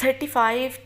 35,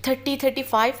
35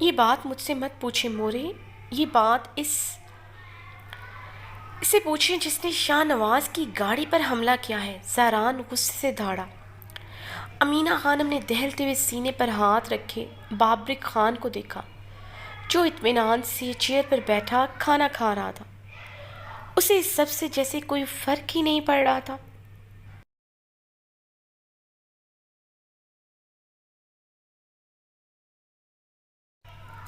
یہ بات مجھ سے مت پوچھے مورے، یہ بات اسے پوچھیں جس نے شاہ نواز کی گاڑی پر حملہ کیا ہے۔ زہران غصے سے دھاڑا۔ امینہ خانم نے دہلتے ہوئے سینے پر ہاتھ رکھے بابرک خان کو دیکھا، جو اطمینان سے چیئر پر بیٹھا کھانا کھا رہا تھا۔ اسے اس سب سے جیسے کوئی فرق ہی نہیں پڑ رہا تھا۔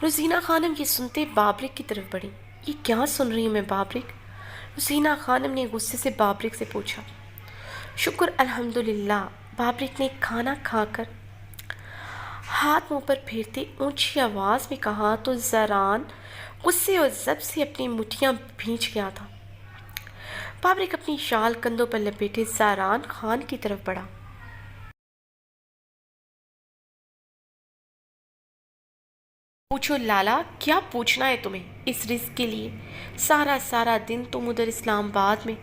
روزینہ خانم یہ سنتے بابرک کی طرف بڑھی۔ یہ کیا سن رہی ہوں میں بابرک؟ روزینہ خانم نے غصے سے بابرک سے پوچھا۔ شکر الحمدللہ، بابرک نے کھانا کھا کر ہاتھ منہ پر پھیرتے اونچی آواز میں کہا تو زہران غصے اور ضبط سے اپنی مٹھیاں بھینچ گیا تھا۔ بابرک اپنی شال کندھوں پر لپیٹے زہران خان کی طرف بڑھا۔ پوچھو لالا، کیا پوچھنا ہے تمہیں؟ اس رزق کے لیے سارا دن تم ادھر اسلام آباد میں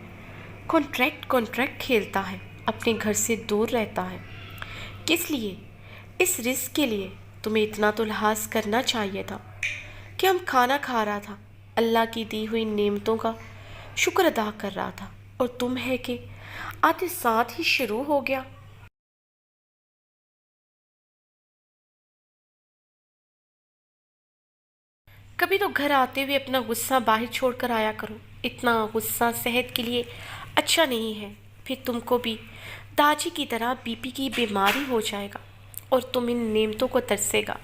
کانٹریکٹ کھیلتا ہے، اپنے گھر سے دور رہتا ہے۔ کس لیے؟ اس رزق کے لیے۔ تمہیں اتنا تو لحاظ کرنا چاہیے تھا کہ ہم کھانا کھا رہا تھا، اللہ کی دی ہوئی نعمتوں کا شکر ادا کر رہا تھا، اور تم ہے کہ آتے ساتھ ہی شروع ہو گیا۔ کبھی تو گھر آتے ہوئے اپنا غصہ باہر چھوڑ کر آیا کرو، اتنا غصہ صحت کے لیے اچھا نہیں ہے، پھر تم کو بھی داجی کی طرح بی پی کی بیماری ہو جائے گا اور تم ان نعمتوں کو ترسے گا۔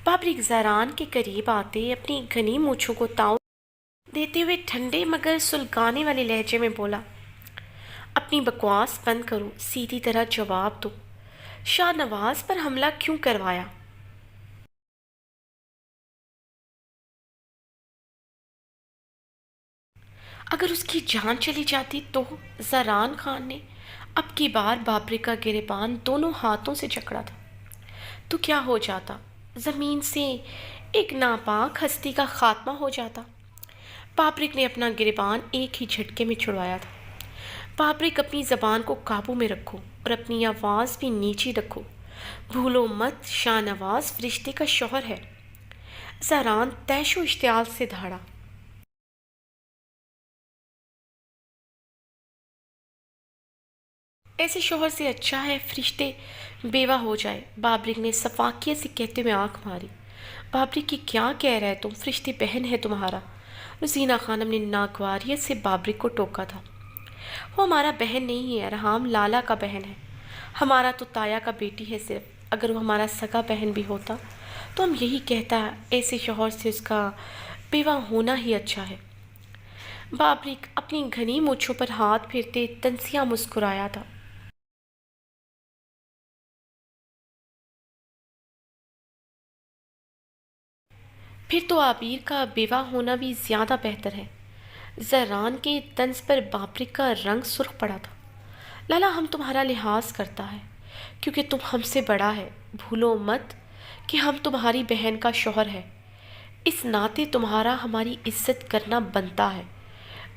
بابرک زہران کے قریب آتے اپنی گھنی مونچھوں کو تاؤ دیتے ہوئے ٹھنڈے مگر سلگانے والے لہجے میں بولا، اپنی بکواس بند کرو، سیدھی طرح جواب دو، شاہ نواز پر حملہ کیوں کروایا؟ اگر اس کی جان چلی جاتی تو؟ زہران خان نے اب کی بار بابرک کا گریبان دونوں ہاتھوں سے جکڑا تھا۔ تو کیا ہو جاتا؟ زمین سے ایک ناپاک ہستی کا خاتمہ ہو جاتا۔ بابرک نے اپنا گریبان ایک ہی جھٹکے میں چھڑوایا تھا۔ بابرک، اپنی زبان کو قابو میں رکھو اور اپنی آواز بھی نیچی رکھو۔ بھولو مت، شاہ نواز فرشتے کا شوہر ہے۔ زہران طیش و اشتعال سے دھاڑا۔ ایسے شوہر سے اچھا ہے فرشتے بیوہ ہو جائے، بابرک نے سفاکیت سے کہتے ہوئے آنکھ ماری۔ بابرک، کی کیا کہہ رہے تم؟ فرشتے بہن ہے تمہارا۔ روزینہ خانم نے ناگواریت سے بابرک کو ٹوکا تھا۔ وہ ہمارا بہن نہیں ہے، ارحام لالا کا بہن ہے، ہمارا تو تایا کا بیٹی ہے صرف۔ اگر وہ ہمارا سگا بہن بھی ہوتا تو ہم یہی کہتا، ایسے شوہر سے اس کا بیوہ ہونا ہی اچھا ہے۔ بابرک اپنی گھنی مونچھوں پر ہاتھ پھیرتے تنزیہ مسکرایا تھا۔ پھر تو عبیر کا بیوہ ہونا بھی زیادہ بہتر ہے۔ زہران کے طنز پر بابرک کا رنگ سرخ پڑا تھا۔ لالا، ہم تمہارا لحاظ کرتا ہے کیونکہ تم ہم سے بڑا ہے۔ بھولو مت کہ ہم تمہاری بہن کا شوہر ہے، اس ناطے تمہارا ہماری عزت کرنا بنتا ہے۔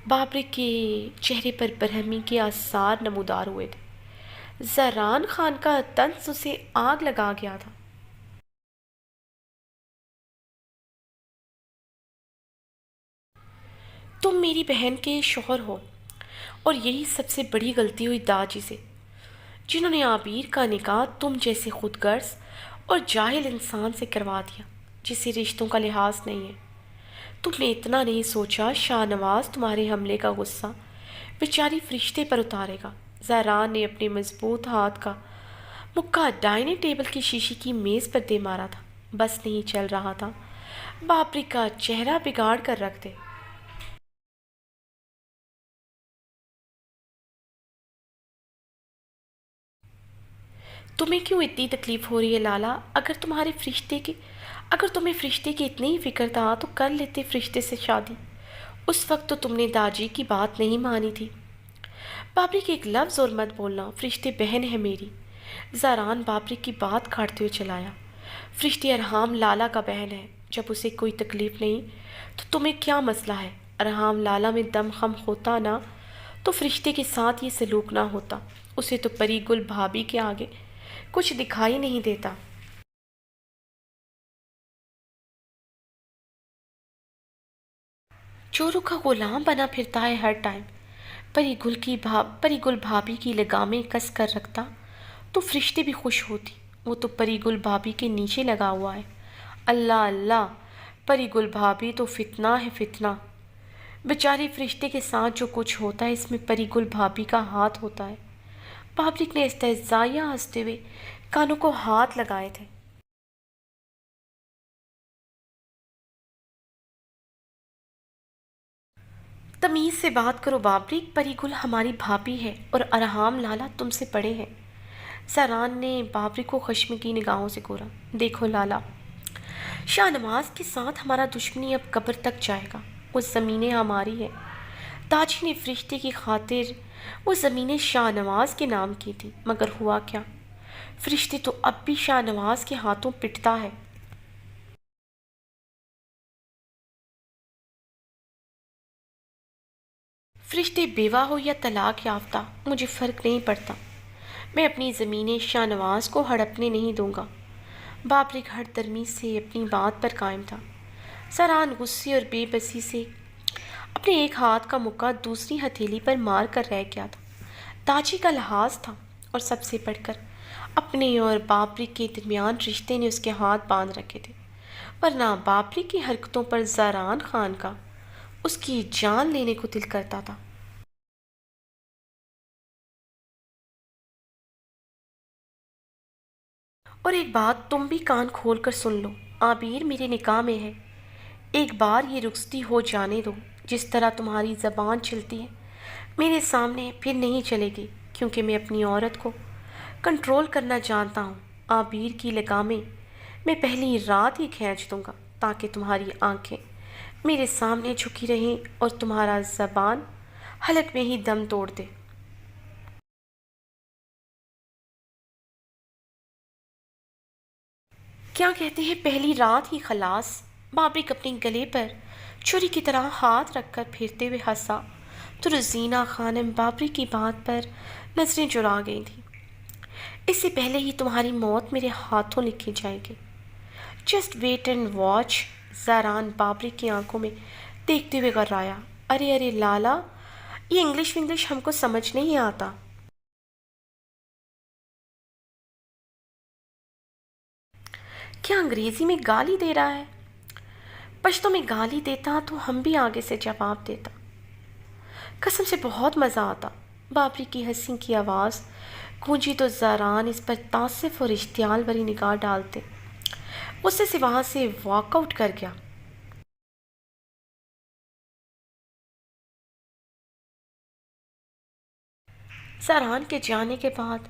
بابرک کے چہرے پر برہمی کے آثار نمودار ہوئے تھے۔ زہران خان کا طنز اسے آگ لگا گیا تھا۔ تم میری بہن کے شوہر ہو، اور یہی سب سے بڑی غلطی ہوئی داجی سے، جنہوں نے عبیر کا نکاح تم جیسے خود غرض اور جاہل انسان سے کروا دیا جسے رشتوں کا لحاظ نہیں ہے۔ تم نے اتنا نہیں سوچا شاہ نواز تمہارے حملے کا غصہ بیچاری فرشتے پر اتارے گا۔ زہران نے اپنے مضبوط ہاتھ کا مکہ ڈائننگ ٹیبل کی شیشے کی میز پر دے مارا تھا۔ بس نہیں چل رہا تھا بابرک کا چہرہ بگاڑ کر رکھ دے۔ تمہیں کیوں اتنی تکلیف ہو رہی ہے لالا؟ اگر تمہیں فرشتے کی اتنی ہی فکر تھا تو کر لیتے فرشتے سے شادی۔ اس وقت تو تم نے داجی کی بات نہیں مانی تھی۔ بابرک، ایک لفظ اور مت بولنا، فرشتے بہن ہے میری۔ زہران بابرک کی بات کاٹتے ہوئے چلایا۔ فرشتے ارحام لالا کا بہن ہے، جب اسے کوئی تکلیف نہیں تو تمہیں کیا مسئلہ ہے؟ ارحام لالا میں دم خم ہوتا نا تو فرشتے کے ساتھ یہ سلوک نہ ہوتا۔ اسے تو پری گل بھابھی کے آگے کچھ دکھائی نہیں دیتا۔ چوروں کا غلام بنا پھرتا ہے ہر ٹائم. پری گل بھابھی کی لگامیں کس کر رکھتا تو فرشتے بھی خوش ہوتی. وہ تو پری گل بھابھی کے نیچے لگا ہوا ہے. اللہ اللہ، پری گل بھابھی تو فتنہ ہے فتنہ. بیچاری فرشتے کے ساتھ جو کچھ ہوتا ہے اس میں پری گل بھابھی کا ہاتھ ہوتا ہے. بابرک نے استہزائیہ ہنستے ہوئے کانوں کو ہاتھ لگائے تھے. تمیز سے بات کرو بابرک، پری گل ہماری بھابھی ہے اور ارحام لالا تم سے بڑے ہیں. ساران نے بابرک کو خشم کی نگاہوں سے گورا. دیکھو لالا، شاہ نواز کے ساتھ ہمارا دشمنی اب قبر تک جائے گا. وہ زمینیں ہماری ہیں. تاجی نے فرشتے کی خاطر وہ زمینیں شاہ نواز کے نام کی تھی، مگر ہوا کیا؟ فرشتے تو اب بھی شاہ نواز کے ہاتھوں پٹتا ہے. فرشتے بیوہ ہو یا طلاق یافتہ مجھے فرق نہیں پڑتا. میں اپنی زمینیں شاہ نواز کو ہڑپنے نہیں دوں گا. بابرک ہر درمی سے اپنی بات پر قائم تھا. ساران غصے اور بے بسی سے اپنے ایک ہاتھ کا مکہ دوسری ہتھیلی پر مار کر رہ گیا تھا. تاجی کا لحاظ تھا اور سب سے بڑھ کر اپنے اور بابرک کے درمیان رشتے نے اس کے ہاتھ باندھ رکھے تھے، ورنہ بابرک کی حرکتوں پر زاران خان کا اس کی جان لینے کو دل کرتا تھا. اور ایک بات تم بھی کان کھول کر سن لو، عابیر میرے نکاح میں ہے. ایک بار یہ رخصتی ہو جانے دو. جس طرح تمہاری زبان چلتی ہے میرے سامنے پھر نہیں چلے گی، کیونکہ میں اپنی عورت کو کنٹرول کرنا جانتا ہوں. عابیر کی لگامیں میں پہلی رات ہی کھینچ دوں گا تاکہ تمہاری آنکھیں میرے سامنے جھکی رہیں اور تمہارا زبان حلق میں ہی دم توڑ دے. کیا کہتے ہیں پہلی رات ہی خلاص؟ بابرک اپنے گلے پر چھری کی طرح ہاتھ رکھ کر پھرتے ہوئے ہنسا تو روزینہ خانم بابرک کی بات پر نظریں چرا گئی تھیں. اس سے پہلے ہی تمہاری موت میرے ہاتھوں لکھی جائے گی. Just wait and watch. Zaran Babrak کی آنکھوں میں دیکھتے ہوئے غرایا. ارے ارے لالا، یہ انگلش ہم کو سمجھ نہیں آتا. کیا انگریزی میں گالی دے رہا ہے؟ پشتو میں گالی دیتا تو ہم بھی آگے سے جواب دیتا. قسم سے بہت مزہ آتا. بابرک کی ہنسی کی آواز گونجی تو زاران اس پر تعصف اور اشتعال بھری نگاہ ڈالتے غصے سے وہاں سے واک آؤٹ کر گیا. زاران کے جانے کے بعد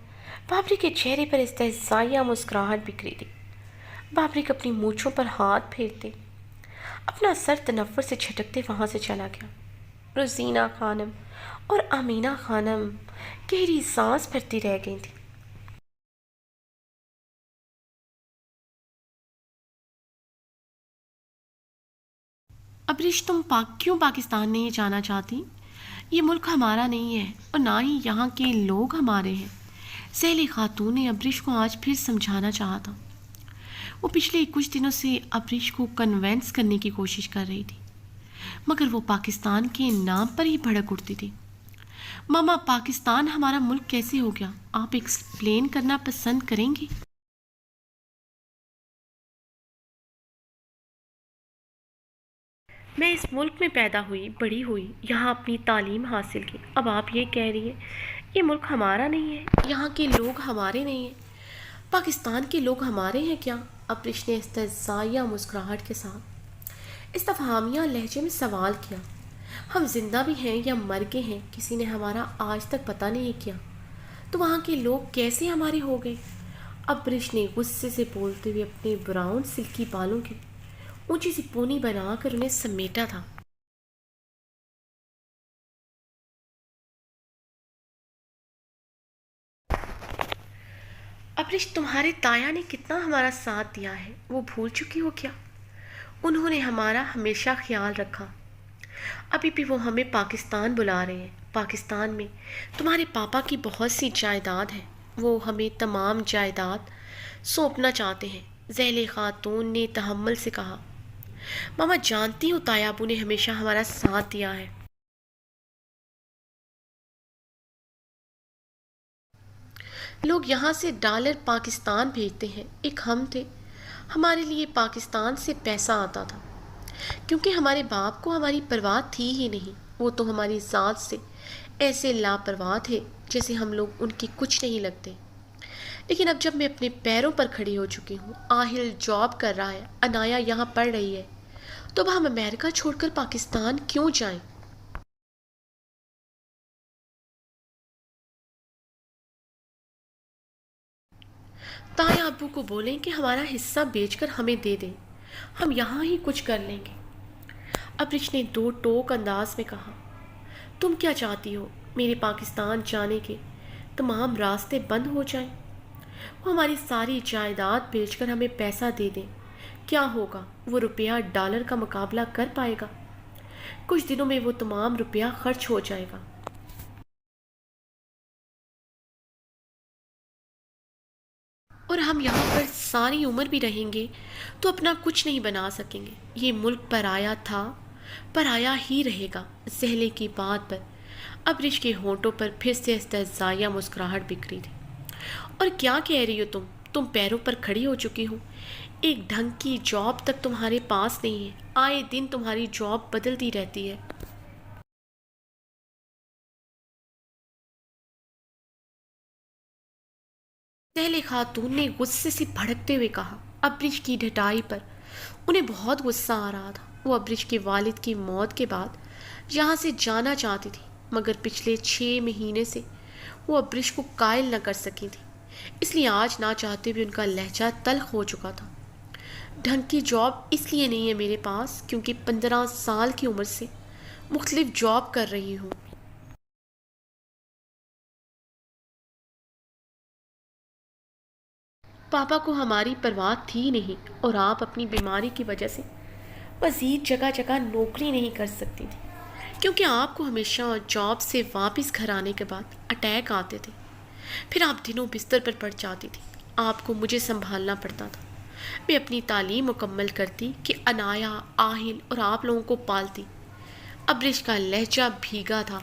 بابرک کے چہرے پر استہزائیہ مسکراہٹ بکھری تھی. بابرک اپنی مونچھوں پر ہاتھ پھیرتے اپنا سر تنفر سے جھٹکتے وہاں سے چلا گیا. روزینہ خانم اور آمینہ خانم گہری سانس بھرتی رہ گئی تھیں. ابریش، تم کیوں پاکستان نہیں جانا چاہتی؟ یہ ملک ہمارا نہیں ہے اور نہ ہی یہاں کے لوگ ہمارے ہیں. سہیلی خاتون نے ابریش کو آج پھر سمجھانا چاہا تھا. وہ پچھلے کچھ دنوں سے ابریش کو کنونس کرنے کی کوشش کر رہی تھی، مگر وہ پاکستان کے نام پر ہی بھڑک اٹھتی تھی. ماما، پاکستان ہمارا ملک کیسے ہو گیا؟ آپ ایکسپلین کرنا پسند کریں گی؟ میں اس ملک میں پیدا ہوئی، بڑی ہوئی، یہاں اپنی تعلیم حاصل کی. اب آپ یہ کہہ رہی ہیں یہ ملک ہمارا نہیں ہے، یہاں کے لوگ ہمارے نہیں ہیں. پاکستان کے لوگ ہمارے ہیں کیا؟ ابریش نے استہزائیہ مسکراہٹ کے ساتھ استفہامیہ لہجے میں سوال کیا. ہم زندہ بھی ہیں یا مر گئے ہیں کسی نے ہمارا آج تک پتہ نہیں کیا، تو وہاں کے لوگ کیسے ہمارے ہو گئے؟ ابریش نے غصے سے بولتے ہوئے اپنے براؤن سلکی بالوں کی اونچی سی پونی بنا کر انہیں سمیٹا تھا. ابریش، تمہارے تایا نے کتنا ہمارا ساتھ دیا ہے، وہ بھول چکی ہو کیا؟ انہوں نے ہمارا ہمیشہ خیال رکھا. ابھی بھی وہ ہمیں پاکستان بلا رہے ہیں. پاکستان میں تمہارے پاپا کی بہت سی جائیداد ہے، وہ ہمیں تمام جائیداد سونپنا چاہتے ہیں. ذیل خاتون نے تحمل سے کہا. ماما جانتی ہوں تایا ابو نے ہمیشہ ہمارا ساتھ دیا ہے۔ لوگ یہاں سے ڈالر پاکستان بھیجتے ہیں، ایک ہم تھے، ہمارے لیے پاکستان سے پیسہ آتا تھا، کیونکہ ہمارے باپ کو ہماری پرواہ تھی ہی نہیں۔ وہ تو ہماری ذات سے ایسے لاپرواہ تھے جیسے ہم لوگ ان کے کچھ نہیں لگتے۔ لیکن اب جب میں اپنے پیروں پر کھڑی ہو چکی ہوں، آہل جاب کر رہا ہے، انایا یہاں پڑھ رہی ہے، تو اب ہم امریکہ چھوڑ کر پاکستان کیوں جائیں؟ تایا ابو کو بولیں کہ ہمارا حصہ بیچ کر ہمیں دے دیں، ہم یہاں ہی کچھ کر لیں گے۔ ابرش نے دو ٹوک انداز میں کہا، تم کیا چاہتی ہو میرے پاکستان جانے کے تمام راستے بند ہو جائیں؟ وہ ہماری ساری جائیداد بیچ کر ہمیں پیسہ دے دیں، کیا ہوگا؟ وہ روپیہ ڈالر کا مقابلہ کر پائے گا؟ کچھ دنوں میں وہ تمام روپیہ خرچ ہو جائے گا۔ اور ہم یہاں پر ساری عمر بھی رہیں گے تو اپنا کچھ نہیں بنا سکیں گے۔ یہ ملک پرایا تھا، پرایا ہی رہے گا۔ زہلے کی بات پر ابرش کے ہونٹوں پر پھر سے استہزائیہ مسکراہٹ بکھری تھی۔ اور کیا کہہ رہی ہو تم پیروں پر کھڑی ہو چکی ہو، ایک ڈھنگ کی جاب تک تمہارے پاس نہیں ہے، آئے دن تمہاری جاب بدلتی رہتی ہے۔ سہلے خاتون نے غصے سے بھڑکتے ہوئے کہا۔ ابرش کی ڈھٹائی پر انہیں بہت غصہ آ رہا تھا۔ وہ ابرش کے والد کی موت کے بعد یہاں سے جانا چاہتی تھی، مگر پچھلے 6 مہینے سے وہ ابرش کو قائل نہ کر سکی تھی، اس لیے آج نہ چاہتے ہوئے ان کا لہجہ تلخ ہو چکا تھا۔ ڈھنگ کی جاب اس لیے نہیں ہے میرے پاس کیونکہ 15 سال کی عمر سے مختلف جاب کر رہی ہوں۔ پاپا کو ہماری پرواہ تھی نہیں، اور آپ اپنی بیماری کی وجہ سے مزید جگہ جگہ نوکری نہیں کر سکتی تھی، کیونکہ آپ کو ہمیشہ جاب سے واپس گھر آنے کے بعد اٹیک آتے تھے، پھر آپ دنوں بستر پر پڑ جاتی تھی۔ آپ کو مجھے سنبھالنا پڑتا تھا۔ میں اپنی تعلیم مکمل کرتی کہ انایا، آہل اور آپ لوگوں کو پالتی۔ ابرش کا لہجہ بھیگا تھا۔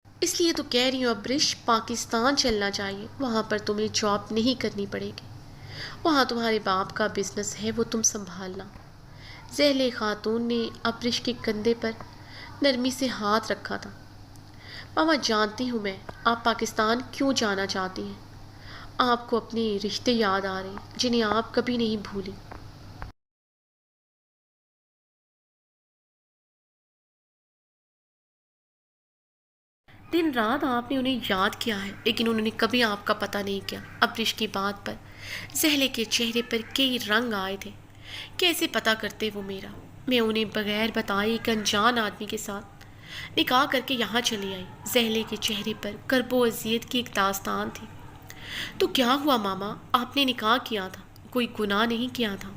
اس لیے تو کہہ رہی ہوں ابرش، پاکستان چلنا چاہیے، وہاں پر تمہیں جاب نہیں کرنی پڑے گی، وہاں تمہارے باپ کا بزنس ہے، وہ تم سنبھالنا۔ زہلے خاتون نے ابرش کے کندھے پر نرمی سے ہاتھ رکھا تھا۔ ماما جانتی ہوں میں آپ پاکستان کیوں جانا چاہتی ہیں، آپ کو اپنے رشتے یاد آ رہے ہیں جنہیں آپ کبھی نہیں بھولی۔ دن رات آپ نے انہیں یاد کیا ہے، لیکن انہوں نے کبھی آپ کا پتہ نہیں کیا۔ ابرش کی بات پر زہلے کے چہرے پر کئی رنگ آئے تھے۔ کیسے پتہ کرتے وہ میرا؟ میں انہیں بغیر بتائے ایک انجان آدمی کے ساتھ نکاح کر کے یہاں چلی آئی۔ زہلے کے چہرے پر کرب و اذیت کی ایک داستان تھی۔ تو کیا ہوا ماما؟ آپ نے نکاح کیا تھا، کوئی گناہ نہیں کیا تھا۔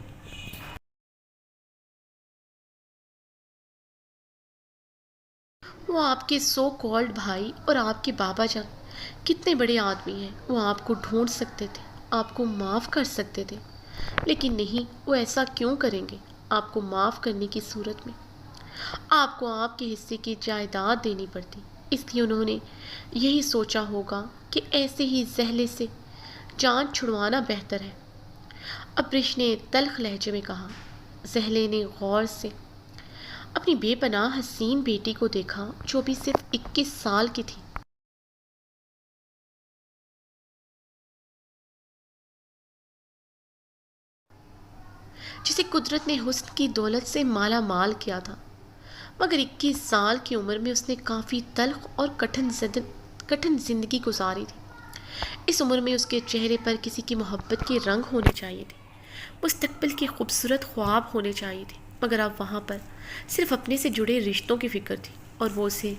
وہ آپ کے سو کالڈ بھائی اور آپ کے بابا جان کتنے بڑے آدمی ہیں، وہ آپ کو ڈھونڈ سکتے تھے، آپ کو معاف کر سکتے تھے، لیکن نہیں، وہ ایسا کیوں کریں گے؟ آپ کو معاف کرنے کی صورت میں آپ کو آپ کے حصے کی جائیداد دینی پڑتی، اس لیے انہوں نے یہی سوچا ہوگا کہ ایسے ہی زہلے سے جان چھڑوانا بہتر ہے۔ ابرش نے تلخ لہجے میں کہا۔ زہلے نے غور سے اپنی بے پناہ حسین بیٹی کو دیکھا جو ابھی صرف 21 سال کی تھی۔ جسے قدرت نے حسن کی دولت سے مالا مال کیا تھا، مگر 21 سال کی عمر میں اس نے کافی تلخ اور کٹھن زندگی گزاری تھی۔ اس عمر میں اس کے چہرے پر کسی کی محبت کے رنگ ہونے چاہیے تھے، مستقبل کے خوبصورت خواب ہونے چاہیے تھے، مگر اب وہاں پر صرف اپنے سے جڑے رشتوں کی فکر تھی، اور وہ اسے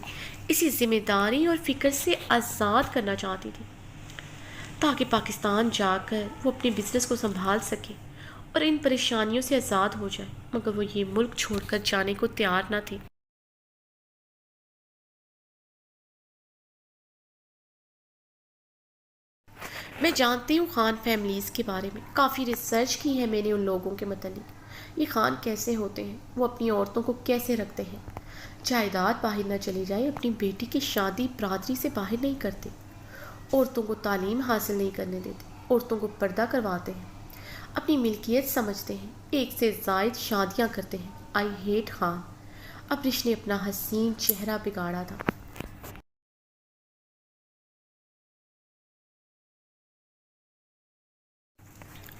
اسی ذمہ داری اور فکر سے آزاد کرنا چاہتی تھی تاکہ پاکستان جا کر وہ اپنے بزنس کو سنبھال سکے اور ان پریشانیوں سے آزاد ہو جائے، مگر وہ یہ ملک چھوڑ کر جانے کو تیار نہ تھی۔ میں جانتی ہوں خان فیملیز کے بارے میں، کافی ریسرچ کی ہے میں نے ان لوگوں کے متعلق۔ یہ خان کیسے ہوتے ہیں، وہ اپنی عورتوں کو کیسے رکھتے ہیں، جائیداد باہر نہ چلی جائے، اپنی بیٹی کی شادی برادری سے باہر نہیں کرتے، عورتوں کو تعلیم حاصل نہیں کرنے دیتے، عورتوں کو پردہ کرواتے ہیں، اپنی ملکیت سمجھتے ہیں، ایک سے زائد شادیاں کرتے ہیں۔ I hate Khan. ابرش نے اپنا حسین چہرہ بگاڑا تھا۔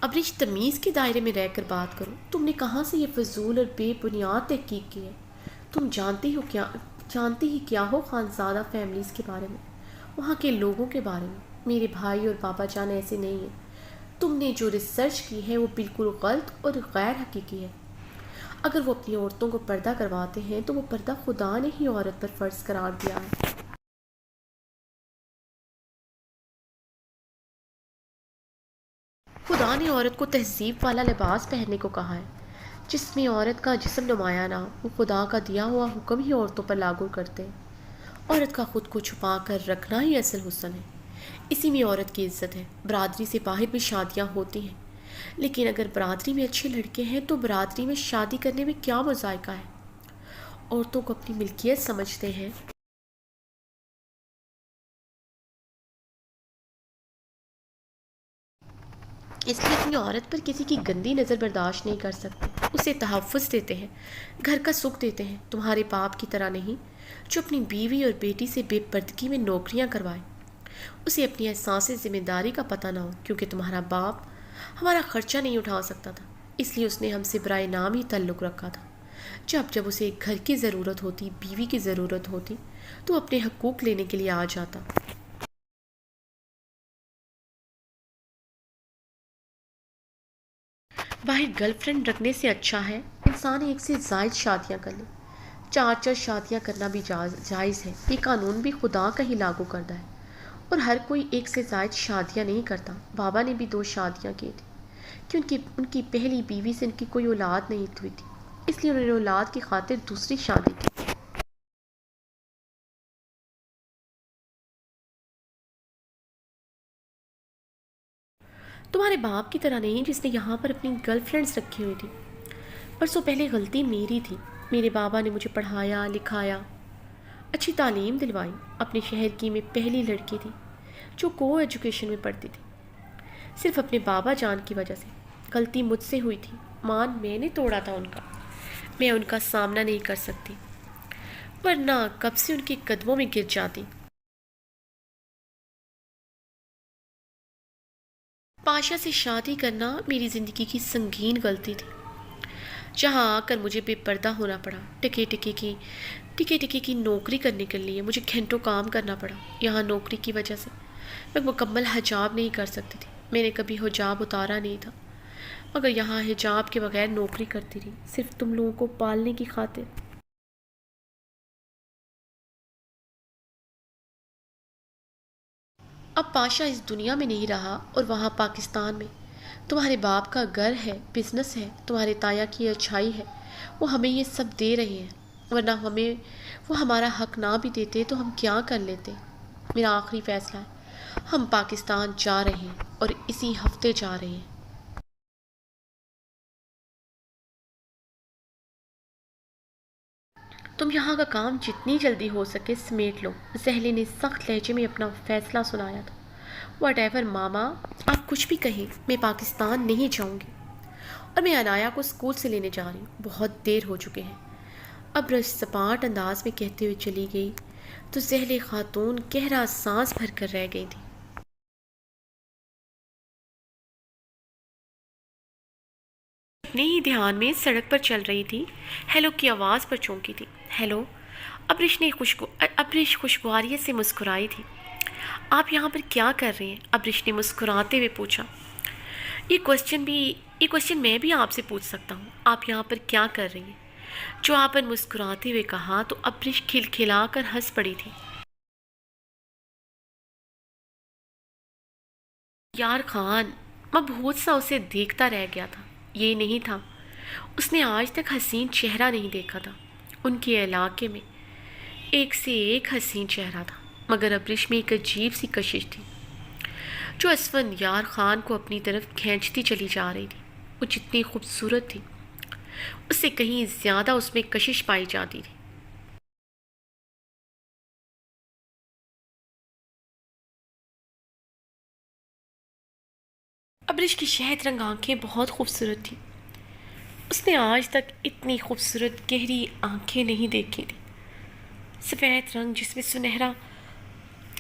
ابرش، تمیز کے دائرے میں رہ کر بات کرو۔ تم نے کہاں سے یہ فضول اور بے بنیاد تحقیق کی ہے؟ تم جانتی ہی کیا ہو خانزادہ فیملیز کے بارے میں، وہاں کے لوگوں کے بارے میں؟ میرے بھائی اور بابا جان ایسے نہیں ہیں۔ تم نے جو ریسرچ کی ہے وہ بالکل غلط اور غیر حقیقی ہے۔ اگر وہ اپنی عورتوں کو پردہ کرواتے ہیں تو وہ پردہ خدا نے ہی عورت پر فرض قرار دیا ہے۔ خدا نے عورت کو تہذیب والا لباس پہننے کو کہا ہے۔ جس میں عورت کا جسم نمایاں نہ ہو، وہ خدا کا دیا ہوا حکم ہی عورتوں پر لاگو کرتے ہیں۔ عورت کا خود کو چھپا کر رکھنا ہی اصل حسن ہے، اسی میں عورت کی عزت ہے۔ برادری سے باہر بھی شادیاں ہوتی ہیں، لیکن اگر برادری میں اچھے لڑکے ہیں تو برادری میں شادی کرنے میں کیا مذائقہ ہے؟ عورتوں کو اپنی ملکیت سمجھتے ہیں، اس لیے اپنی عورت پر کسی کی گندی نظر برداشت نہیں کر سکتے، اسے تحفظ دیتے ہیں، گھر کا سکھ دیتے ہیں، تمہارے باپ کی طرح نہیں جو اپنی بیوی اور بیٹی سے بے پردگی میں نوکریاں کروائے۔ اسے اپنی احساس ذمہ داری کا پتہ نہ ہو، کیونکہ تمہارا باپ ہمارا خرچہ نہیں اٹھا سکتا تھا، اس لیے اس نے ہم سے برائے نام ہی تعلق رکھا تھا۔ جب اسے ایک گھر کی ضرورت ہوتی، بیوی کی ضرورت ہوتی، تو اپنے حقوق لینے کے لیے آ جاتا۔ باہر گرل فرینڈ رکھنے سے اچھا ہے انسان ایک سے زائد شادیاں کر لے۔ 4 شادیاں کرنا بھی جائز ہے، یہ قانون بھی خدا کا ہی لاگو کردہ ہے، اور ہر کوئی ایک سے زائد شادیاں نہیں کرتا۔ بابا نے بھی 2 شادیاں کی تھی، کیونکہ ان کی پہلی بیوی سے ان کی کوئی اولاد نہیں ہوئی تھی، اس لیے انہوں نے اولاد کی خاطر دوسری شادی کی۔ تمہارے باپ کی طرح نہیں جس نے یہاں پر اپنی گرل فرینڈز رکھی ہوئی تھی۔ برسوں پہلے غلطی میری تھی، میرے بابا نے مجھے پڑھایا لکھایا، اچھی تعلیم دلوائی۔ اپنے شہر کی میں پہلی لڑکی تھی جو کو ایجوکیشن میں پڑھتی تھی، صرف اپنے بابا جان کی وجہ سے۔ غلطی مجھ سے ہوئی تھی، مان میں نے توڑا تھا ان کا، میں ان کا سامنا نہیں کر سکتی، ورنہ کب سے ان کے قدموں میں گر جاتی۔ پاشا سے شادی کرنا میری زندگی کی سنگین غلطی تھی، جہاں آ کر مجھے بے پردہ ہونا پڑا۔ ٹکے کی نوکری کرنے کے لیے مجھے گھنٹوں کام کرنا پڑا۔ یہاں نوکری کی وجہ سے میں مکمل حجاب نہیں کر سکتی تھی، میں نے کبھی حجاب اتارا نہیں تھا، مگر یہاں حجاب کے بغیر نوکری کرتی رہی، صرف تم لوگوں کو پالنے کی خاطر۔ اب پاشا اس دنیا میں نہیں رہا، اور وہاں پاکستان میں تمہارے باپ کا گھر ہے، بزنس ہے، تمہارے تایا کی اچھائی ہے، وہ ہمیں یہ سب دے رہے ہیں، ورنہ وہ ہمارا حق نہ بھی دیتے تو ہم کیا کر لیتے۔ میرا آخری فیصلہ ہے، ہم پاکستان جا رہے ہیں، اور اسی ہفتے جا رہے ہیں۔ تم یہاں کا کام جتنی جلدی ہو سکے سمیٹ لو، زہلے نے سخت لہجے میں اپنا فیصلہ سنایا تھا۔ واٹ ایور ماما، آپ کچھ بھی کہیں، میں پاکستان نہیں جاؤں گی، اور میں انایا کو اسکول سے لینے جا رہی ہوں، بہت دیر ہو چکے ہیں۔ اب رش سپاٹ انداز میں کہتے ہوئے چلی گئی تو زہلے خاتون گہرا سانس بھر کر رہ گئی تھی۔ اپنے ہی دھیان میں سڑک پر چل رہی تھی، ہیلو کی آواز پر چونکی تھی۔ ہیلو، ابرش خوشگواریت سے مسکرائی تھی۔ آپ یہاں پر کیا کر رہے ہیں؟ ابرش نے مسکراتے ہوئے پوچھا۔ یہ کوشچن میں بھی آپ سے پوچھ سکتا ہوں، آپ یہاں پر کیا کر رہی ہیں؟ جو آپ پر مسکراتے ہوئے کہا تو ابرش کھلکھلا کر ہنس پڑی تھی۔ یار خان، مبہوت سا اسے دیکھتا رہ گیا تھا۔ یہ نہیں تھا، اس نے آج تک حسین چہرہ نہیں دیکھا تھا۔ ان کے علاقے میں ایک سے ایک حسین چہرہ تھا، مگر ابرش میں ایک عجیب سی کشش تھی۔ جو اسفندیار خان کو اپنی طرف کھینچتی چلی جا رہی تھی۔ وہ جتنی خوبصورت تھی اس سے کہیں زیادہ اس میں کشش پائی جاتی تھی۔ ابرش کی شہد رنگ آنکھیں بہت خوبصورت تھیں۔ اس نے آج تک اتنی خوبصورت گہری آنکھیں نہیں دیکھی تھی۔ سفید رنگ جس میں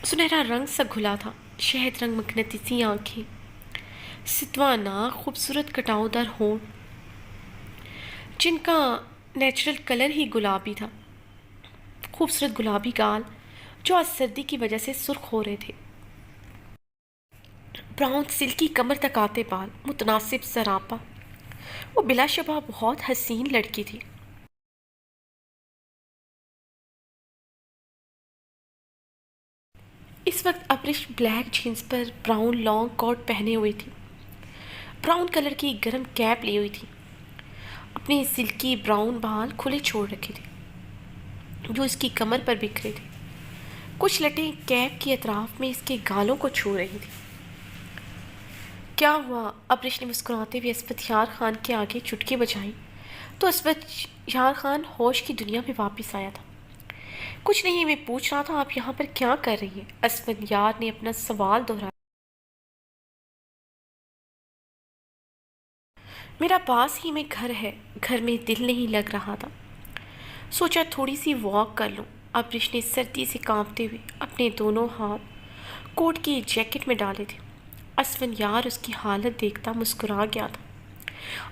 سنہرا رنگ سا گھلا تھا، شہد رنگ مقناطیسی آنکھیں، ستواں ناک، خوبصورت کٹاؤ دار ہونٹ جن کا نیچرل کلر ہی گلابی تھا، خوبصورت گلابی گال جو آج سردی کی وجہ سے سرخ ہو رہے تھے، براؤن سلکی کمر تک آتے بال، متناسب سراپا۔ وہ بلا شبہ بہت حسین لڑکی تھی۔ اس وقت ابرش بلیک جینس پر براؤن لانگ کوٹ پہنے ہوئی تھی، براؤن کلر کی گرم کیپ لی ہوئی تھی، اپنے سلکی براؤن بال کھلے چھوڑ رکھے تھے جو اس کی کمر پر بکھرے تھے۔ کچھ لٹیں کیپ کے اطراف میں اس کے گالوں کو چھو رہی تھی۔ کیا ہوا؟ ابرش نے مسکراتے ہوئے اسفندیار خان کے آگے چٹکی بجائی تو اسفندیار خان ہوش کی دنیا میں واپس آیا تھا۔ کچھ نہیں، میں پوچھ رہا تھا آپ یہاں پر کیا کر رہی ہیں؟ اسفندیار نے اپنا سوال دہرایا۔ میرا پاس ہی میں گھر ہے، گھر میں دل نہیں لگ رہا تھا، سوچا تھوڑی سی واک کر لوں۔ ابرش نے سردی سے کانپتے ہوئے اپنے دونوں ہاتھ کوٹ کی جیکٹ میں ڈالے تھے۔ اسفندیار اس کی حالت دیکھتا مسکرا گیا تھا۔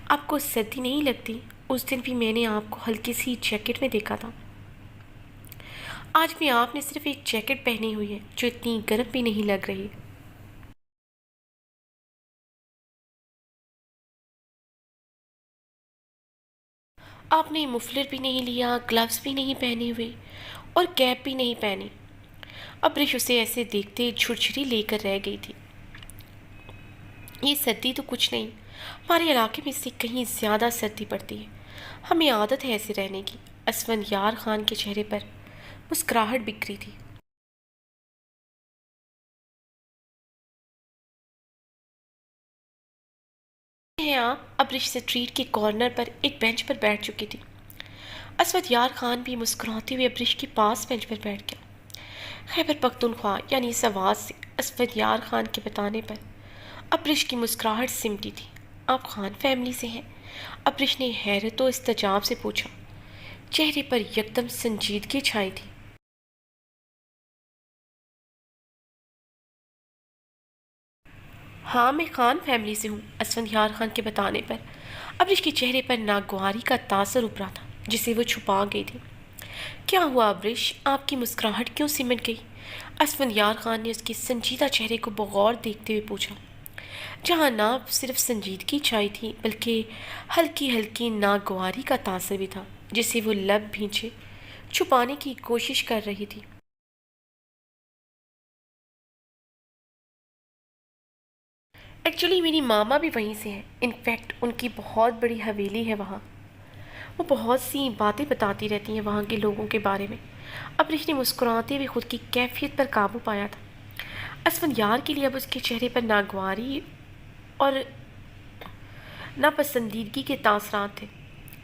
آپ کو سردی نہیں لگتی؟ اس دن بھی میں نے آپ کو ہلکی سی جیکٹ میں دیکھا تھا۔ آج بھی آپ نے صرف ایک جیکٹ پہنی ہوئی ہے جو اتنی گرم بھی نہیں لگ رہی۔ آپ نے مفلر بھی نہیں لیا، گلوز بھی نہیں پہنے ہوئے اور کیپ بھی نہیں پہنی۔ ابرش اسے ایسے دیکھتے جھرجھری لے کر رہ گئی تھی۔ یہ سردی تو کچھ نہیں، ہمارے علاقے میں اس سے کہیں زیادہ سردی پڑتی ہے، ہمیں عادت ہے ایسے رہنے کی۔ اسفندیار خان کے چہرے پر مسکراہٹ بکھری تھی۔ ہیں آپ؟ ابرش اسٹریٹ کے کارنر پر ایک بینچ پر بیٹھ چکی تھی۔ اسفندیار خان بھی مسکراتے ہوئے ابرش کے پاس بینچ پر بیٹھ گیا۔ خیبر پختونخوا یعنی سوات سے اسفندیار خان کے بتانے پر ابرش کی مسکراہٹ سمٹی تھی۔ آپ خان فیملی سے ہیں؟ ابرش نے حیرت و استعجاب سے پوچھا۔ چہرے پر یکدم سنجیدگی چھائی تھی۔ ہاں، میں خان فیملی سے ہوں۔ اسفندیار خان کے بتانے پر ابرش کے چہرے پر ناگواری کا تاثر ابھرا تھا جسے وہ چھپا گئی تھی۔ کیا ہوا ابرش؟ آپ کی مسکراہٹ کیوں سمٹ گئی؟ اسفندیار خان نے اس کے سنجیدہ چہرے کو بغور دیکھتے ہوئے پوچھا، جہاں نہ صرف سنجیدگی چھائی تھی بلکہ ہلکی ہلکی ناگواری کا تاثر بھی تھا جسے وہ لب بھینچے چھپانے کی کوشش کر رہی تھی۔ ایکچولی میری ماما بھی وہیں سے ہیں، انفیکٹ ان کی بہت بڑی حویلی ہے وہاں۔ وہ بہت سی باتیں بتاتی رہتی ہیں وہاں کے لوگوں کے بارے میں۔ ابرش نے مسکراتے ہوئے خود کی کیفیت پر قابو پایا تھا۔ اسفندیار کے لیے اب اس کے چہرے پر ناگواری اور ناپسندیدگی کے تاثرات تھے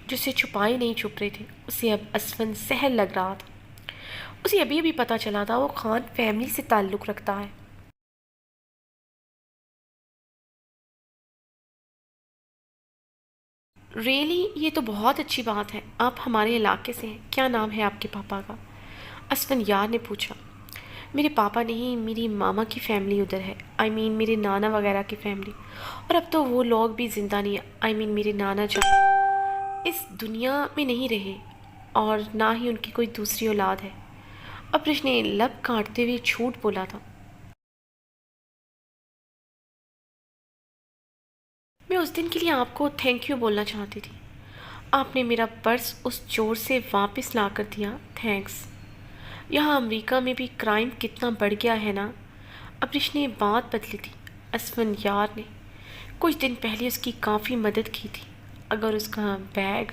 جسے چھپائے نہیں چھپ رہے تھے۔ اسے اب اسفند سہل لگ رہا تھا۔ اسے ابھی ابھی پتہ چلا تھا وہ خان فیملی سے تعلق رکھتا ہے۔ ریئلی؟ یہ تو بہت اچھی بات ہے۔ آپ ہمارے علاقے سے ہیں؟ کیا نام ہے آپ کے پاپا کا؟ اسفندیار نے پوچھا۔ میرے پاپا نہیں، میری ماما کی فیملی ادھر ہے، میرے نانا وغیرہ کی فیملی، اور اب تو وہ لوگ بھی زندہ نہیں، میرے نانا جان اس دنیا میں نہیں رہے اور نہ ہی ان کی کوئی دوسری اولاد ہے۔ ابرش نے لب کاٹتے ہوئے جھوٹ بولا تھا۔ میں اس دن کے لیے آپ کو تھینک یو بولنا چاہتی تھی۔ آپ نے میرا پرس اس چور سے واپس لا کر دیا، تھینکس۔ یہاں امریکہ میں بھی کرائم کتنا بڑھ گیا ہے نا۔ ابرش نے بات بدلی تھی۔ اسفندیار نے کچھ دن پہلے اس کی کافی مدد کی تھی۔ اگر اس کا بیگ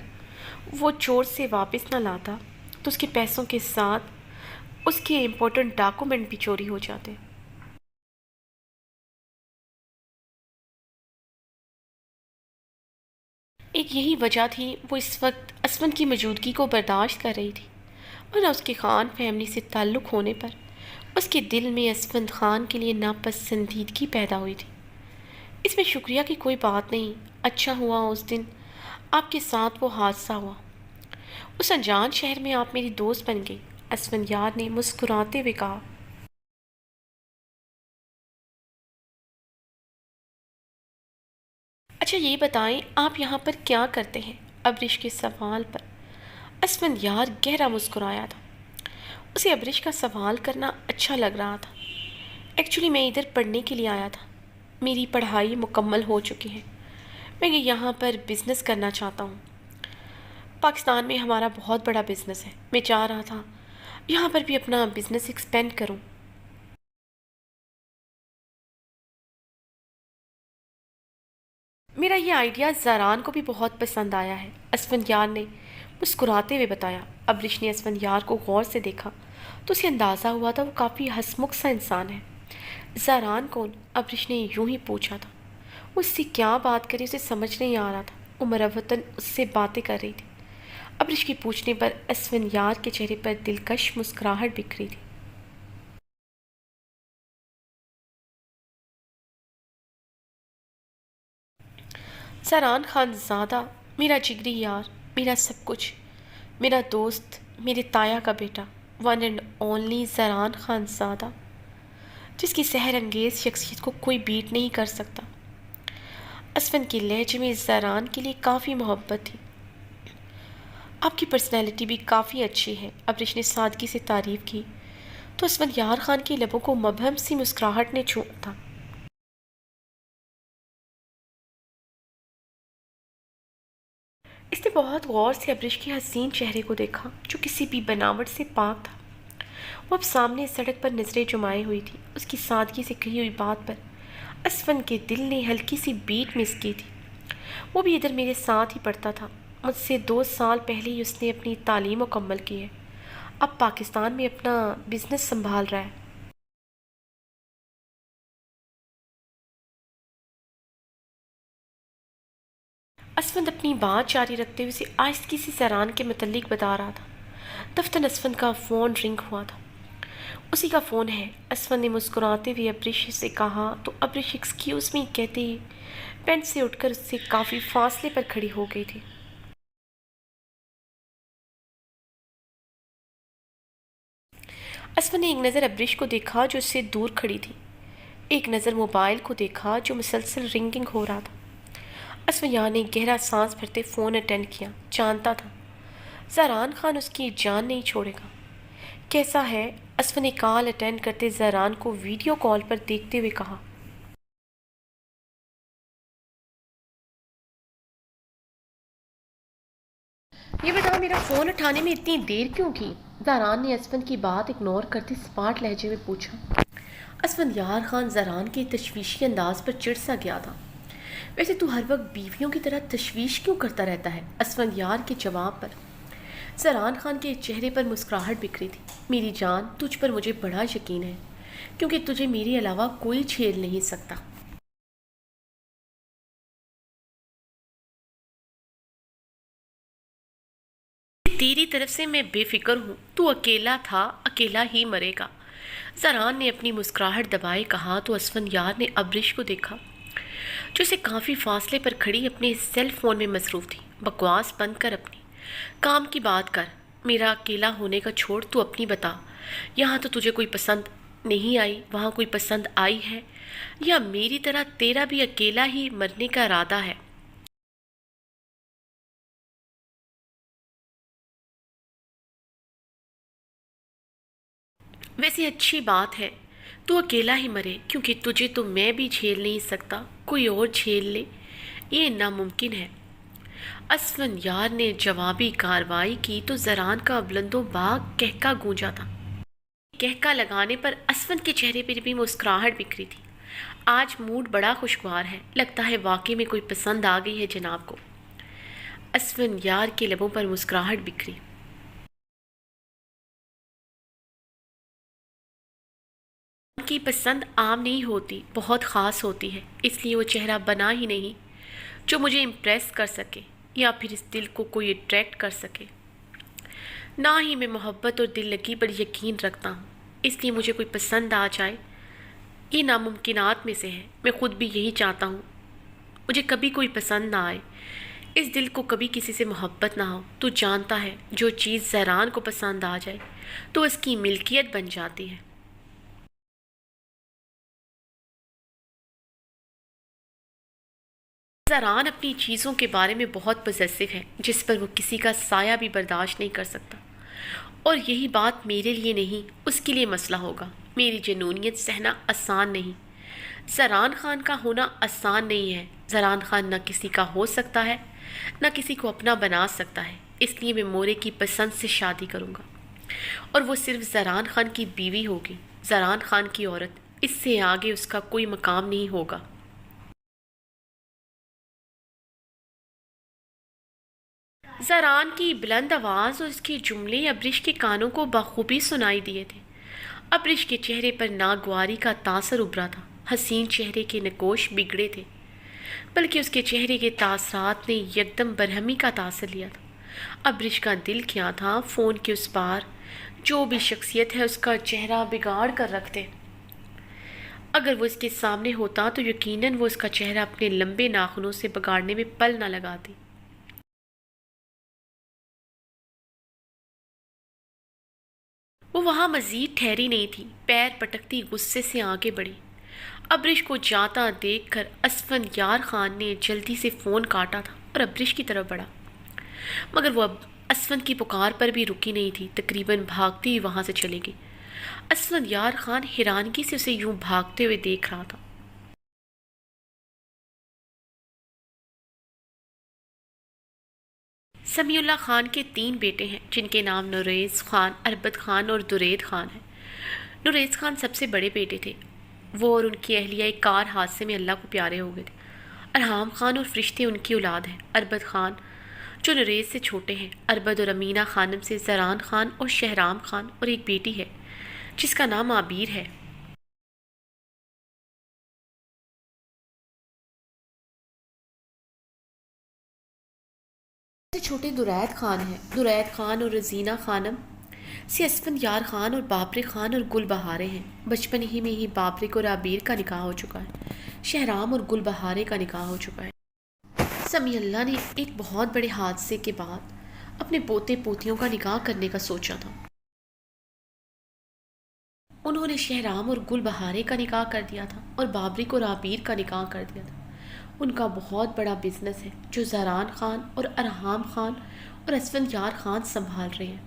وہ چور سے واپس نہ لاتا تو اس کے پیسوں کے ساتھ اس کے امپورٹنٹ ڈاکومنٹ بھی چوری ہو جاتے۔ ایک یہی وجہ تھی وہ اس وقت اسفن کی موجودگی کو برداشت کر رہی تھی، ورنہ اس کے خان فیملی سے تعلق ہونے پر اس کے دل میں اسفند خان کے لیے ناپسندیدگی پیدا ہوئی تھی۔ اس میں شکریہ کی کوئی بات نہیں، اچھا ہوا اس دن آپ کے ساتھ وہ حادثہ ہوا، اس انجان شہر میں آپ میری دوست بن گئی، اسفندیار نے مسکراتے ہوئے کہا۔ اچھا یہ بتائیں آپ یہاں پر کیا کرتے ہیں؟ ابرش کے سوال پر اسفندیار گہرا مسکرایا تھا۔ اسے ابرش کا سوال کرنا اچھا لگ رہا تھا۔ ایکچولی میں ادھر پڑھنے کے لیے آیا تھا، میری پڑھائی مکمل ہو چکی ہے، میں یہاں پر بزنس کرنا چاہتا ہوں۔ پاکستان میں ہمارا بہت بڑا بزنس ہے، میں چاہ رہا تھا یہاں پر بھی اپنا بزنس ایکسپینڈ کروں۔ میرا یہ آئیڈیا زاران کو بھی بہت پسند آیا ہے، اسفندیار نے مسکراتے ہوئے بتایا۔ ابرش نے اسفندیار کو غور سے دیکھا تو اسے اندازہ ہوا تھا وہ کافی ہنسمکھ سا انسان ہے۔ زاران کون؟ ابرش نے یوں ہی پوچھا تھا۔ وہ اس سے کیا بات کرے اسے سمجھ نہیں آ رہا تھا۔ وہ مروتاً اس سے باتیں کر رہی تھی۔ ابرش کی پوچھنے پر اسفندیار کے چہرے پر دلکش مسکراہٹ بکھری تھی۔ زاران خان زادہ، میرا جگری یار، میرا سب کچھ، میرا دوست، میرے تایا کا بیٹا، ون اینڈ اونلی زاران خان زادہ، جس کی سحر انگیز شخصیت کو کوئی بیٹ نہیں کر سکتا۔ اسفن کے لہجے میں زاران کے لیے کافی محبت تھی۔ آپ کی پرسنالٹی بھی کافی اچھی ہے، ابرش نے سادگی سے تعریف کی تو اسفندیار خان کے لبوں کو مبہم سی مسکراہٹ نے چھوڑا تھا۔ اس نے بہت غور سے ابرش کے حسین چہرے کو دیکھا جو کسی بھی بناوٹ سے پاک تھا۔ وہ اب سامنے سڑک پر نظریں جمائے ہوئی تھی۔ اس کی سادگی سے کہی ہوئی بات پر اسفن کے دل نے ہلکی سی بیٹ مس کی تھی۔ وہ بھی ادھر میرے ساتھ ہی پڑھتا تھا، مجھ سے 2 سال پہلے ہی اس نے اپنی تعلیم مکمل کی ہے، اب پاکستان میں اپنا بزنس سنبھال رہا ہے۔ اسفند اپنی بات جاری رکھتے ہوئے اسے آہستگی سے زاران کے متعلق بتا رہا تھا۔ دفتر اسفند کا فون رنگ ہوا تھا۔ اسی کا فون ہے، اسفند نے مسکراتے ہوئے ابرش سے کہا تو ابرش ایکسکیوز می کہتے ہی بینچ سے اٹھ کر اس سے کافی فاصلے پر کھڑی ہو گئی تھی۔ اسفند نے ایک نظر ابرش کو دیکھا جو اس سے دور کھڑی تھی، ایک نظر موبائل کو دیکھا جو مسلسل رنگنگ ہو رہا تھا۔ اسفندیار نے گہرا سانس بھرتے فون اٹینڈ کیا، جانتا تھا زاران خان اس کی جان نہیں چھوڑے گا۔ کیسا ہے؟ اسفند نے کال اٹینڈ کرتے زاران کو ویڈیو کال پر دیکھتے ہوئے کہا۔ یہ بتاؤ میرا فون اٹھانے میں اتنی دیر کیوں کی؟ زاران نے اسفند کی بات اگنور کرتے سپاٹ لہجے میں پوچھا۔ اسفندیار خان زاران کے تشویشی انداز پر چڑ سا گیا تھا۔ ویسے تو ہر وقت بیویوں کی طرح تشویش کیوں کرتا رہتا ہے؟ اسفندیار کے جواب پر زاران خان کے چہرے پر مسکراہٹ بکھری تھی۔ میری جان، تجھ پر مجھے بڑا یقین ہے کیونکہ تجھے میرے علاوہ کوئی چھیڑ نہیں سکتا۔ تیری طرف سے میں بے فکر ہوں، تو اکیلا تھا، اکیلا ہی مرے گا۔ زاران نے اپنی مسکراہٹ دبائے کہا تو اسفندیار نے ابرش کو دیکھا جو اسے کافی فاصلے پر کھڑی اپنے سیل فون میں مصروف تھی۔ بکواس بند کر، اپنی کام کی بات کر، میرا اکیلا ہونے کا چھوڑ، تو اپنی بتا، یہاں تو تجھے کوئی پسند نہیں آئی، وہاں کوئی پسند آئی ہے، یا میری طرح تیرا بھی اکیلا ہی مرنے کا ارادہ ہے؟ ویسے اچھی بات ہے تو اکیلا ہی مرے، کیونکہ تجھے تو میں بھی جھیل نہیں سکتا، کوئی اور جھیل لے، یہ ناممکن ہے۔ اسفندیار نے جوابی کارروائی کی تو زاران کا بلند و باغ کہکا گونجا تھا۔ کہکا لگانے پر اسفند کے چہرے پر بھی مسکراہٹ بکھری تھی۔ آج موڈ بڑا خوشگوار ہے، لگتا ہے واقعی میں کوئی پسند آ گئی ہے جناب کو۔ اسفندیار کے لبوں پر مسکراہٹ بکھری۔ ان کی پسند عام نہیں ہوتی، بہت خاص ہوتی ہے، اس لیے وہ چہرہ بنا ہی نہیں جو مجھے امپریس کر سکے۔ یا پھر اس دل کو کوئی اٹریکٹ کر سکے۔ نہ ہی میں محبت اور دل لگی پر یقین رکھتا ہوں، اس لیے مجھے کوئی پسند آ جائے یہ ناممکنات میں سے ہے۔ میں خود بھی یہی چاہتا ہوں، مجھے کبھی کوئی پسند نہ آئے، اس دل کو کبھی کسی سے محبت نہ ہو۔ تو جانتا ہے جو چیز زہران کو پسند آ جائے تو اس کی ملکیت بن جاتی ہے۔ زہران اپنی چیزوں کے بارے میں بہت پوزیسو ہے، جس پر وہ کسی کا سایہ بھی برداشت نہیں کر سکتا، اور یہی بات میرے لیے نہیں اس کے لیے مسئلہ ہوگا۔ میری جنونیت سہنا آسان نہیں، زہران خان کا ہونا آسان نہیں ہے۔ زہران خان نہ کسی کا ہو سکتا ہے نہ کسی کو اپنا بنا سکتا ہے، اس لیے میں مورے کی پسند سے شادی کروں گا، اور وہ صرف زہران خان کی بیوی ہوگی، زہران خان کی عورت۔ اس سے آگے اس کا کوئی مقام نہیں ہوگا۔ زہران کی بلند آواز اور اس کے جملے ابریش کے کانوں کو بخوبی سنائی دیے تھے۔ ابریش کے چہرے پر ناگواری کا تاثر ابھرا تھا، حسین چہرے کے نقوش بگڑے تھے، بلکہ اس کے چہرے کے تاثرات نے یکدم برہمی کا تاثر لیا تھا۔ ابریش کا دل کیا تھا، فون کے اس پار جو بھی شخصیت ہے اس کا چہرہ بگاڑ کر رکھتے۔ اگر وہ اس کے سامنے ہوتا تو یقیناً وہ اس کا چہرہ اپنے لمبے ناخنوں سے بگاڑنے میں پل نہ لگاتی۔ وہ وہاں مزید ٹھہری نہیں تھی، پیر پٹکتی غصے سے آگے بڑھی۔ ابریش کو جاتا دیکھ کر اسفندیار خان نے جلدی سے فون کاٹا تھا اور ابریش کی طرف بڑھا، مگر وہ اب اسفند کی پکار پر بھی رکی نہیں تھی، تقریباً بھاگتی ہوئی وہاں سے چلے گئی۔ اسفندیار خان حیرانگی سے اسے یوں بھاگتے ہوئے دیکھ رہا تھا۔ سمیع اللہ خان کے 3 بیٹے ہیں، جن کے نام نوریز خان، اربد خان اور درید خان ہیں۔ نوریز خان سب سے بڑے بیٹے تھے، وہ اور ان کی اہلیہ ایک کار حادثے میں اللہ کو پیارے ہو گئے تھے۔ ارحام خان اور فرشتے ان کی اولاد ہیں۔ اربد خان جو نوریز سے چھوٹے ہیں، اربد اور امینہ خانم سے زران خان اور شہرام خان، اور ایک بیٹی ہے جس کا نام عبیر ہے۔ سے چھوٹے درید خان ہیں۔ درید خان اور رزینہ خانم سے اسفندیار خان اور بابرک خان اور گل بہارے ہیں۔ بچپن ہی میں ہی بابرک اور عبیر کا نکاح ہو چکا ہے۔ شہرام اور گل بہارے کا نکاح ہو چکا ہے۔ سمیع اللہ نے ایک بہت بڑے حادثے کے بعد اپنے پوتے پوتیوں کا نکاح کرنے کا سوچا تھا۔ انہوں نے شہرام اور گل بہارے کا نکاح کر دیا تھا اور بابرک اور عبیر کا نکاح کر دیا تھا۔ ان کا بہت بڑا بزنس ہے جو زران خان اور ارحام خان اور اسفندیار خان سنبھال رہے ہیں۔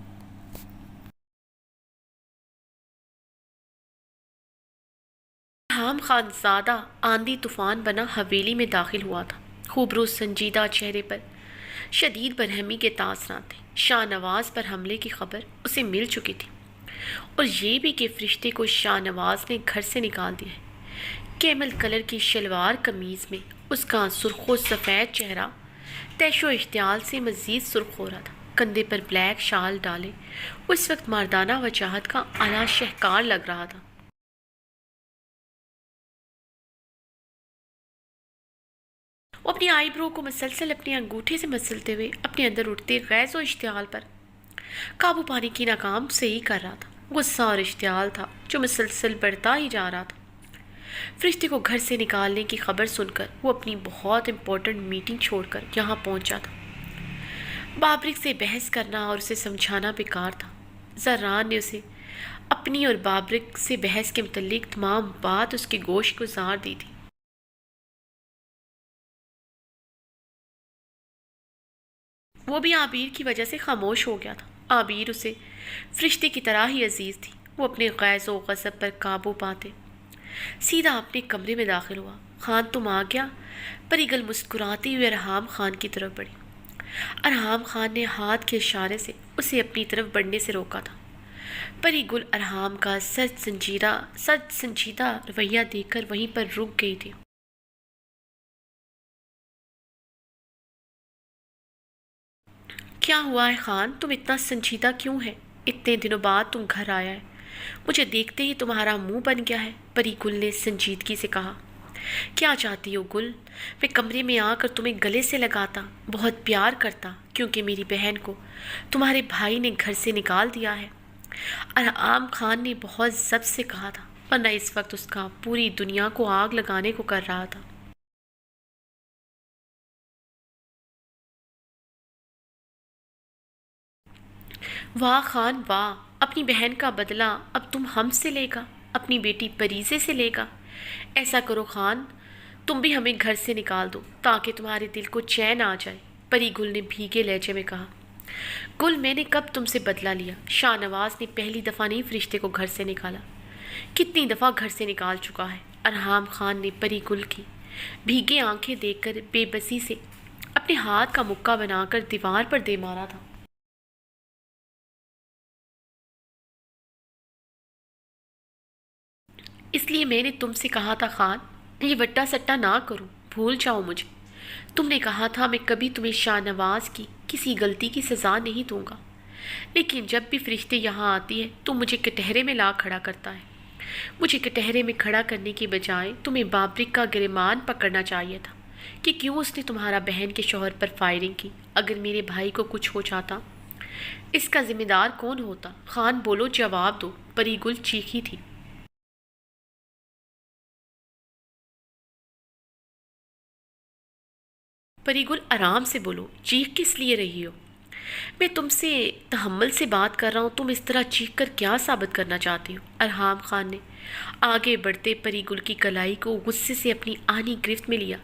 ارحام خان زادہ آندھی طوفان بنا حویلی میں داخل ہوا تھا۔ خوبرو سنجیدہ چہرے پر شدید برہمی کے تاثرات تھے۔ شاہ نواز پر حملے کی خبر اسے مل چکی تھی، اور یہ بھی کہ فرشتے کو شاہ نواز نے گھر سے نکال دیا ہے۔ کیمل کلر کی شلوار قمیض میں اس کا سرخ و سفید چہرہ تیش و اشتعال سے مزید سرخ ہو رہا تھا۔ کندھے پر بلیک شال ڈالے وہ اس وقت مردانہ وجاہت کا اعلیٰ شہکار لگ رہا تھا۔ وہ اپنی آئی برو کو مسلسل اپنے انگوٹھے سے مسلتے ہوئے اپنے اندر اٹھتے غیظ و اشتعال پر قابو پانے کی ناکام سے ہی کر رہا تھا۔ غصہ اور اشتعال تھا جو مسلسل بڑھتا ہی جا رہا تھا۔ فرشتے کو گھر سے نکالنے کی خبر سن کر وہ اپنی بہت امپورٹنٹ میٹنگ چھوڑ کر یہاں پہنچا تھا۔ بابرک سے بحث کرنا اور اسے سمجھانا بیکار تھا۔ زران نے اسے اپنی اور بابرک سے بحث کے متعلق تمام بات اس کی گوش گزار دی تھی۔ وہ بھی عبیر کی وجہ سے خاموش ہو گیا تھا۔ عبیر اسے فرشتے کی طرح ہی عزیز تھی۔ وہ اپنے غیظ و غضب پر قابو پاتے سیدھا اپنے کمرے میں داخل ہوا۔ خان تم آ گیا؟ پری گل مسکراتی ہوئے ارحام خان کی طرف بڑھی۔ ارحام خان نے ہاتھ کے اشارے سے اسے اپنی طرف بڑھنے سے روکا تھا۔ پری گل ارحام کا سچ سنجیدہ رویہ دیکھ کر وہیں پر رک گئی تھی۔ کیا ہوا ہے خان؟ تم اتنا سنجیدہ کیوں ہے؟ اتنے دنوں بعد تم گھر آیا ہے، مجھے دیکھتے ہی تمہارا منہ بن گیا ہے، پری گل نے سنجیدگی سے کہا۔ کیا چاہتی ہو گل؟ میں کمرے میں آ کر تمہیں گلے سے لگاتا، بہت پیار کرتا، کیونکہ میری بہن کو تمہارے بھائی نے گھر سے نکال دیا ہے۔ ارحام خان نے بہت ضبط سے کہا تھا، ورنہ اس وقت اس کا پوری دنیا کو آگ لگانے کو کر رہا تھا۔ واہ خان واہ، اپنی بہن کا بدلہ اب تم ہم سے لے گا، اپنی بیٹی پریزے سے لے گا۔ ایسا کرو خان، تم بھی ہمیں گھر سے نکال دو تاکہ تمہارے دل کو چین آ جائے، پری گل نے بھیگے لہجے میں کہا۔ گل، میں نے کب تم سے بدلہ لیا؟ شاہ نواز نے پہلی دفعہ نہیں فرشتے کو گھر سے نکالا، کتنی دفعہ گھر سے نکال چکا ہے۔ ارحام خان نے پری گل کی بھیگے آنکھیں دیکھ کر بے بسی سے اپنے ہاتھ کا مکہ بنا کر دیوار پر دے مارا تھا۔ اس لیے میں نے تم سے کہا تھا خان، یہ وٹا سٹا نہ کرو، بھول جاؤ مجھے۔ تم نے کہا تھا میں کبھی تمہیں شاہ نواز کی کسی غلطی کی سزا نہیں دوں گا، لیکن جب بھی فرشتے یہاں آتی ہے تو مجھے کٹہرے میں لا کھڑا کرتا ہے۔ مجھے کٹہرے میں کھڑا کرنے کے بجائے تمہیں بابرک کا گریمان پکڑنا چاہیے تھا کہ کیوں اس نے تمہارا بہن کے شوہر پر فائرنگ کی۔ اگر میرے بھائی کو کچھ ہو جاتا، اس کا ذمہ دار کون ہوتا؟ خان بولو، جواب دو، پری گل چیخی تھی۔ پری گل آرام سے بولو، چیخ کس لیے رہی ہو؟ میں تم سے تحمل سے بات کر رہا ہوں، تم اس طرح چیخ کر کیا ثابت کرنا چاہتی ہو؟ ارحام خان نے آگے بڑھتے پری گل کی کلائی کو غصے سے اپنی آہنی گرفت میں لیا۔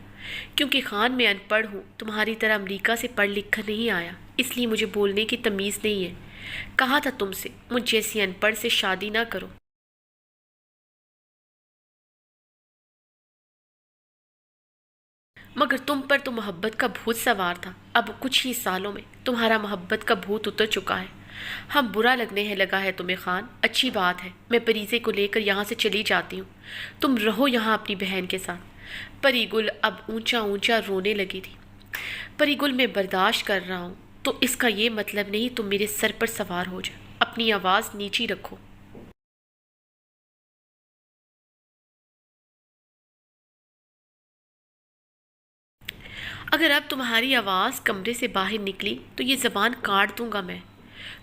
کیونکہ خان میں ان پڑھ ہوں، تمہاری طرح امریکہ سے پڑھ لکھ کر نہیں آیا، اس لیے مجھے بولنے کی تمیز نہیں ہے۔ کہا تھا تم سے مجھ جیسی ان پڑھ سے شادی نہ کرو۔ مگر تم پر تو محبت کا بھوت سوار تھا، اب کچھ ہی سالوں میں تمہارا محبت کا بھوت اتر چکا ہے۔ ہم برا لگنے ہے لگا ہے تمہیں خان، اچھی بات ہے، میں پریزے کو لے کر یہاں سے چلی جاتی ہوں، تم رہو یہاں اپنی بہن کے ساتھ۔ پری گل اب اونچا اونچا رونے لگی تھی۔ پری گل، میں برداشت کر رہا ہوں تو اس کا یہ مطلب نہیں تم میرے سر پر سوار ہو جائے، اپنی آواز نیچی رکھو۔ اگر اب تمہاری آواز کمرے سے باہر نکلی تو یہ زبان کاٹ دوں گا میں۔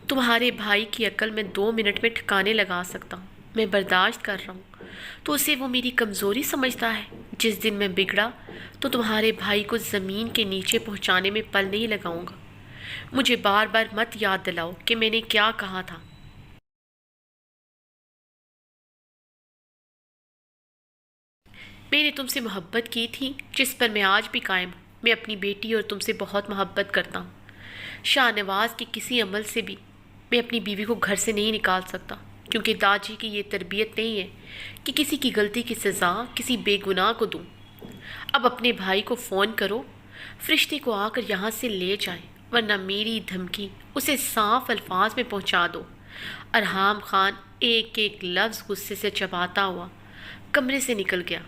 تمہارے بھائی کی عقل میں 2 منٹ میں ٹھکانے لگا سکتا ہوں، میں برداشت کر رہا ہوں تو اسے وہ میری کمزوری سمجھتا ہے۔ جس دن میں بگڑا تو تمہارے بھائی کو زمین کے نیچے پہنچانے میں پل نہیں لگاؤں گا۔ مجھے بار بار مت یاد دلاؤ کہ میں نے کیا کہا تھا۔ میں نے تم سے محبت کی تھی جس پر میں آج بھی قائم ہوں۔ میں اپنی بیٹی اور تم سے بہت محبت کرتا ہوں۔ شاہ نواز کے کسی عمل سے بھی میں اپنی بیوی کو گھر سے نہیں نکال سکتا، کیونکہ داجی کی یہ تربیت نہیں ہے کہ کسی کی غلطی کی سزا کسی بے گناہ کو دوں۔ اب اپنے بھائی کو فون کرو، فرشتے کو آ کر یہاں سے لے جائیں، ورنہ میری دھمکی اسے صاف الفاظ میں پہنچا دو۔ ارحام خان ایک ایک لفظ غصے سے چباتا ہوا کمرے سے نکل گیا۔